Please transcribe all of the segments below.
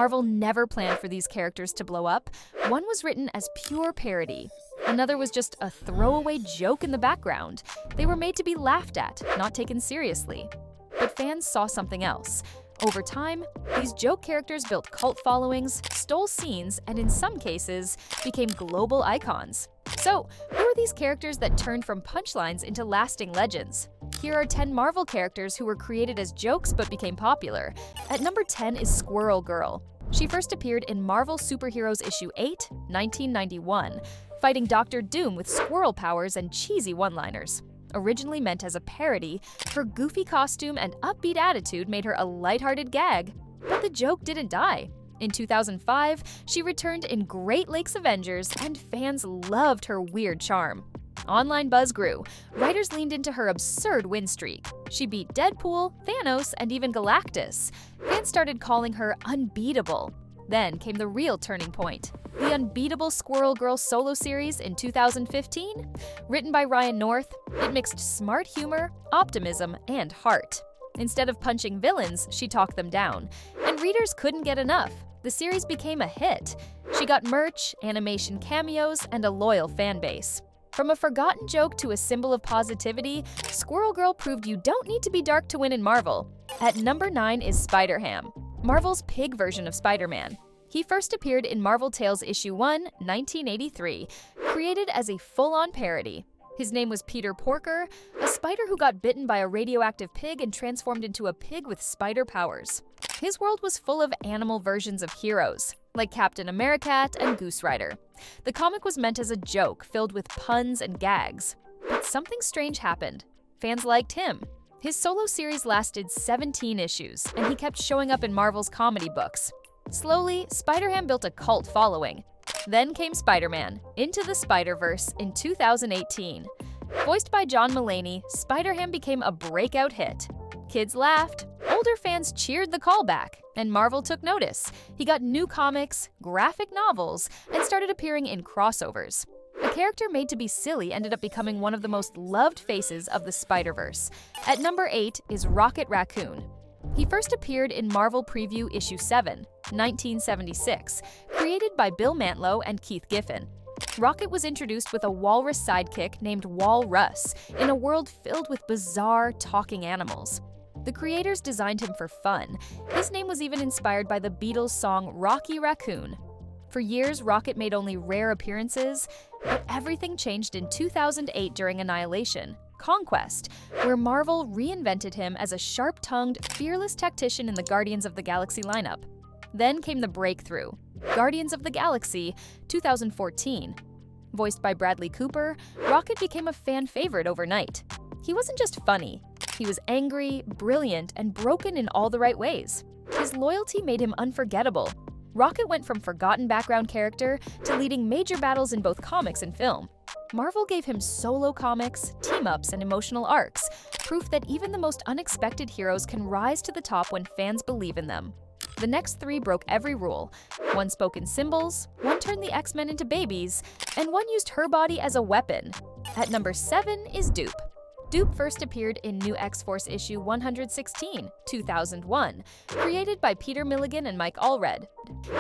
Marvel never planned for these characters to blow up. One was written as pure parody. Another was just a throwaway joke in the background. They were made to be laughed at, not taken seriously. But fans saw something else. Over time, these joke characters built cult followings, stole scenes, and in some cases, became global icons. So, who are these characters that turned from punchlines into lasting legends? Here are 10 Marvel characters who were created as jokes but became popular. At number 10 is Squirrel Girl. She first appeared in Marvel Superheroes issue 8, 1991, fighting Dr. Doom with squirrel powers and cheesy one-liners. Originally meant as a parody, her goofy costume and upbeat attitude made her a lighthearted gag. But the joke didn't die. In 2005, she returned in Great Lakes Avengers, and fans loved her weird charm. Online buzz grew. Writers leaned into her absurd win streak. She beat Deadpool, Thanos, and even Galactus. Fans started calling her unbeatable. Then came the real turning point. The unbeatable Squirrel Girl solo series in 2015? Written by Ryan North, it mixed smart humor, optimism, and heart. Instead of punching villains, she talked them down. And readers couldn't get enough. The series became a hit. She got merch, animation cameos, and a loyal fan base. From a forgotten joke to a symbol of positivity, Squirrel Girl proved you don't need to be dark to win in Marvel. At number 9 is SpiderHam, Marvel's pig version of Spider-Man. He first appeared in Marvel Tales issue 1, 1983, created as a full-on parody. His name was Peter Porker, a spider who got bitten by a radioactive pig and transformed into a pig with spider powers. His world was full of animal versions of heroes, like Captain America and Goose Rider. The comic was meant as a joke filled with puns and gags. But something strange happened. Fans liked him. His solo series lasted 17 issues, and he kept showing up in Marvel's comedy books. Slowly, SpiderHam built a cult following. Then came Spider-Man, Into the Spider-Verse in 2018. Voiced by John Mulaney, SpiderHam became a breakout hit. Kids laughed, older fans cheered the callback, and Marvel took notice. He got new comics, graphic novels, and started appearing in crossovers. A character made to be silly ended up becoming one of the most loved faces of the Spider-Verse. At number 8 is Rocket Raccoon. He first appeared in Marvel Preview issue 7, 1976, created by Bill Mantlo and Keith Giffen. Rocket was introduced with a walrus sidekick named Walrus in a world filled with bizarre, talking animals. The creators designed him for fun. His name was even inspired by the Beatles' song Rocky Raccoon. For years, Rocket made only rare appearances, but everything changed in 2008 during Annihilation, Conquest, where Marvel reinvented him as a sharp-tongued, fearless tactician in the Guardians of the Galaxy lineup. Then came the breakthrough, Guardians of the Galaxy 2014. Voiced by Bradley Cooper, Rocket became a fan favorite overnight. He wasn't just funny. He was angry, brilliant, and broken in all the right ways. His loyalty made him unforgettable. Rocket went from forgotten background character to leading major battles in both comics and film. Marvel gave him solo comics, team-ups, and emotional arcs, proof that even the most unexpected heroes can rise to the top when fans believe in them. The next 3 broke every rule. One spoke in symbols, one turned the X-Men into babies, and one used her body as a weapon. At number 7 is Dupe. Dupe first appeared in New X-Force issue 116, 2001, created by Peter Milligan and Mike Allred.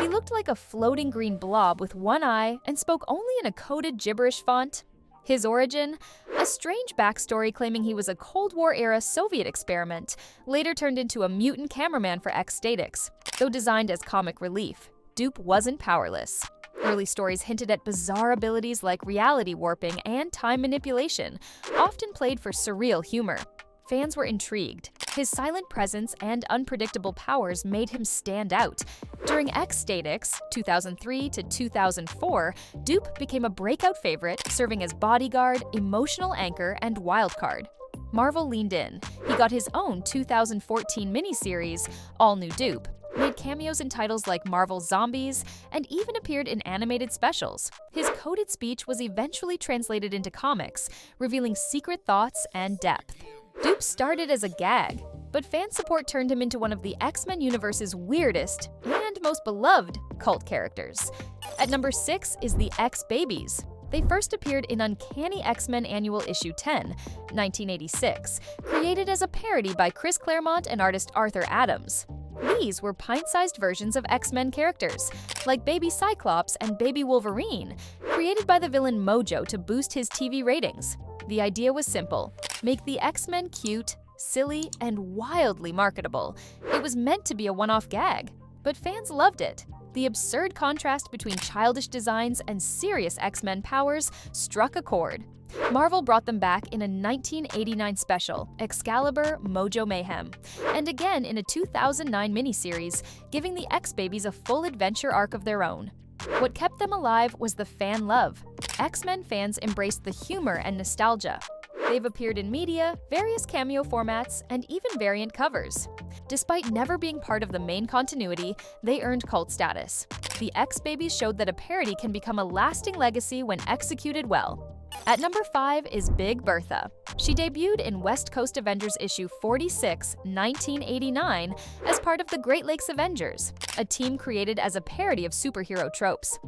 He looked like a floating green blob with one eye and spoke only in a coded gibberish font. His origin? A strange backstory claiming he was a Cold War-era Soviet experiment, later turned into a mutant cameraman for X-Statix. Though designed as comic relief, Dupe wasn't powerless. Early stories hinted at bizarre abilities like reality warping and time manipulation, often played for surreal humor. Fans were intrigued. His silent presence and unpredictable powers made him stand out. During X-Statix, 2003 to 2004, Dupe became a breakout favorite, serving as bodyguard, emotional anchor, and wildcard. Marvel leaned in. He got his own 2014 miniseries, All New Dupe, made cameos in titles like Marvel Zombies, and even appeared in animated specials. His coded speech was eventually translated into comics, revealing secret thoughts and depth. Dupe started as a gag, but fan support turned him into one of the X-Men universe's weirdest and most beloved cult characters. At number 6 is the X-Babies. They first appeared in Uncanny X-Men Annual Issue 10, 1986, created as a parody by Chris Claremont and artist Arthur Adams. These were pint-sized versions of X-Men characters, like Baby Cyclops and Baby Wolverine, created by the villain Mojo to boost his TV ratings. The idea was simple: make the X-Men cute, silly, and wildly marketable. It was meant to be a one-off gag, but fans loved it. The absurd contrast between childish designs and serious X-Men powers struck a chord. Marvel brought them back in a 1989 special, Excalibur Mojo Mayhem, and again in a 2009 miniseries, giving the X-Babies a full adventure arc of their own. What kept them alive was the fan love. X-Men fans embraced the humor and nostalgia. They've appeared in media, various cameo formats, and even variant covers. Despite never being part of the main continuity, they earned cult status. The X-Babies showed that a parody can become a lasting legacy when executed well. At number 5 is Big Bertha. She debuted in West Coast Avengers issue 46, 1989, as part of the Great Lakes Avengers, a team created as a parody of superhero tropes.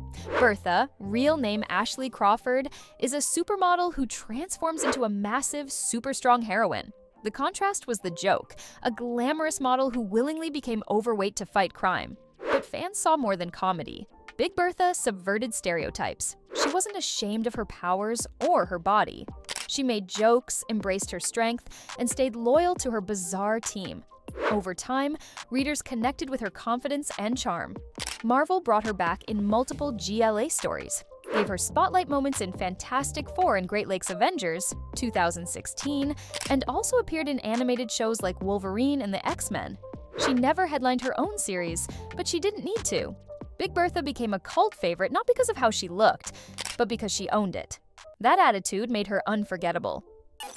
Bertha, real name Ashley Crawford, is a supermodel who transforms into a massive, super strong heroine. The contrast was the joke, a glamorous model who willingly became overweight to fight crime. But fans saw more than comedy. Big Bertha subverted stereotypes. She wasn't ashamed of her powers or her body. She made jokes, embraced her strength, and stayed loyal to her bizarre team. Over time, readers connected with her confidence and charm. Marvel brought her back in multiple GLA stories, gave her spotlight moments in Fantastic Four and Great Lakes Avengers, 2016, and also appeared in animated shows like Wolverine and the X-Men. She never headlined her own series, but she didn't need to. Big Bertha became a cult favorite not because of how she looked, but because she owned it. That attitude made her unforgettable.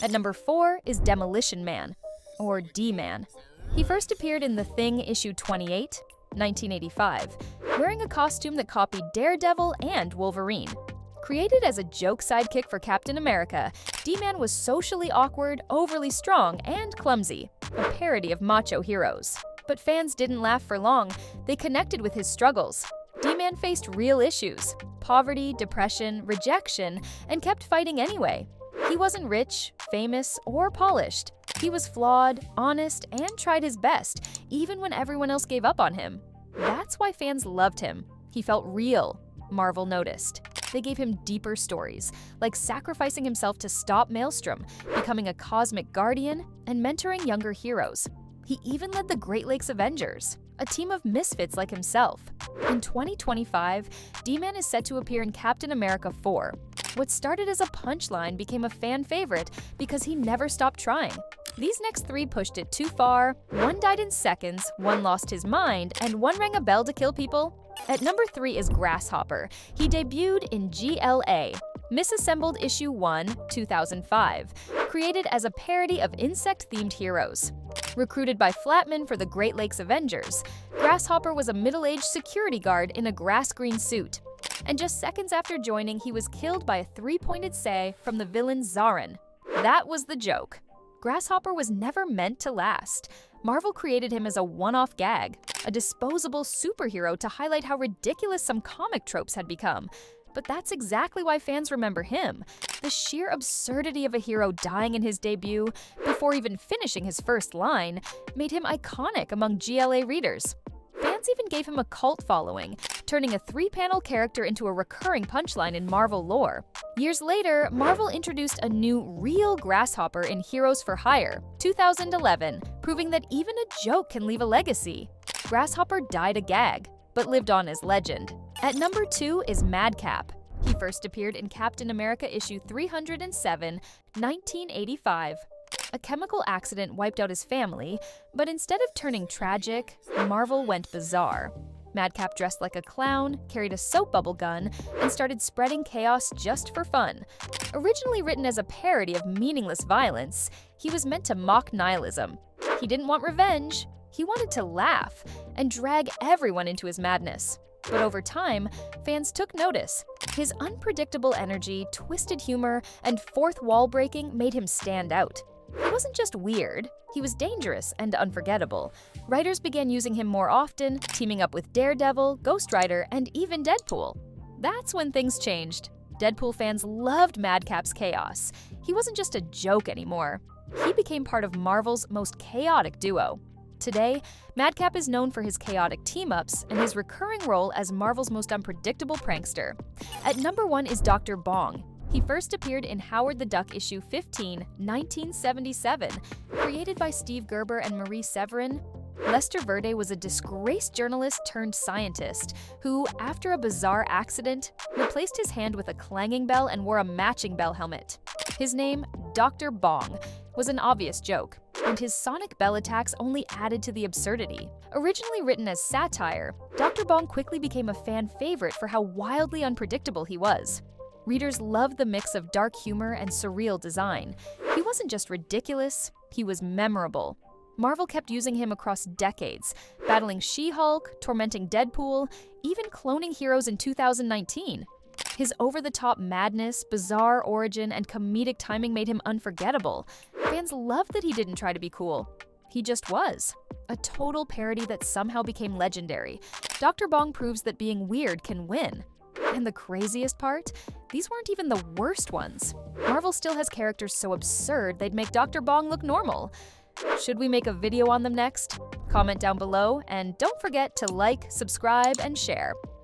At number 4 is Demolition Man, or D-Man. He first appeared in The Thing issue 28, 1985, wearing a costume that copied Daredevil and Wolverine. Created as a joke sidekick for Captain America, D-Man was socially awkward, overly strong, and clumsy, a parody of macho heroes. But fans didn't laugh for long. They connected with his struggles. D-Man faced real issues: poverty, depression, rejection, and kept fighting anyway. He wasn't rich, famous, or polished. He was flawed, honest, and tried his best, even when everyone else gave up on him. That's why fans loved him. He felt real, Marvel noticed. They gave him deeper stories, like sacrificing himself to stop Maelstrom, becoming a cosmic guardian, and mentoring younger heroes. He even led the Great Lakes Avengers, a team of misfits like himself. In 2025, D-Man is set to appear in Captain America 4. What started as a punchline became a fan favorite because he never stopped trying. These next 3 pushed it too far. One died in seconds, one lost his mind, and one rang a bell to kill people. At number 3 is Grasshopper. He debuted in GLA, Misassembled issue 1, 2005, created as a parody of insect-themed heroes. Recruited by Flatman for the Great Lakes Avengers, Grasshopper was a middle-aged security guard in a grass-green suit. And just seconds after joining, he was killed by a 3-pointed say from the villain Zarin. That was the joke. Grasshopper was never meant to last. Marvel created him as a one-off gag, a disposable superhero to highlight how ridiculous some comic tropes had become. But that's exactly why fans remember him. The sheer absurdity of a hero dying in his debut, before even finishing his first line, made him iconic among GLA readers. Fans even gave him a cult following, turning a 3-panel character into a recurring punchline in Marvel lore. Years later, Marvel introduced a new, real Grasshopper in Heroes for Hire, 2011, proving that even a joke can leave a legacy. Grasshopper died a gag, but lived on as legend. At number 2 is Madcap. He first appeared in Captain America issue 307, 1985. A chemical accident wiped out his family, but instead of turning tragic, Marvel went bizarre. Madcap dressed like a clown, carried a soap bubble gun, and started spreading chaos just for fun. Originally written as a parody of meaningless violence, he was meant to mock nihilism. He didn't want revenge. He wanted to laugh and drag everyone into his madness. But over time, fans took notice. His unpredictable energy, twisted humor, and fourth wall breaking made him stand out. He wasn't just weird, he was dangerous and unforgettable. Writers began using him more often, teaming up with Daredevil, Ghost Rider, and even Deadpool. That's when things changed. Deadpool fans loved Madcap's chaos. He wasn't just a joke anymore. He became part of Marvel's most chaotic duo. Today, Madcap is known for his chaotic team-ups and his recurring role as Marvel's most unpredictable prankster. At number 1 is Dr. Bong. He first appeared in Howard the Duck issue 15, 1977. Created by Steve Gerber and Marie Severin, Lester Verde was a disgraced journalist turned scientist who, after a bizarre accident, replaced his hand with a clanging bell and wore a matching bell helmet. His name, Dr. Bong, was an obvious joke, and his sonic bell attacks only added to the absurdity. Originally written as satire, Dr. Bong quickly became a fan favorite for how wildly unpredictable he was. Readers loved the mix of dark humor and surreal design. He wasn't just ridiculous, he was memorable. Marvel kept using him across decades, battling She-Hulk, tormenting Deadpool, even cloning heroes in 2019. His over-the-top madness, bizarre origin, and comedic timing made him unforgettable. Fans loved that he didn't try to be cool. He just was. A total parody that somehow became legendary. Dr. Bong proves that being weird can win. And the craziest part? These weren't even the worst ones. Marvel still has characters so absurd they'd make Dr. Bong look normal. Should we make a video on them next? Comment down below, and don't forget to like, subscribe, and share.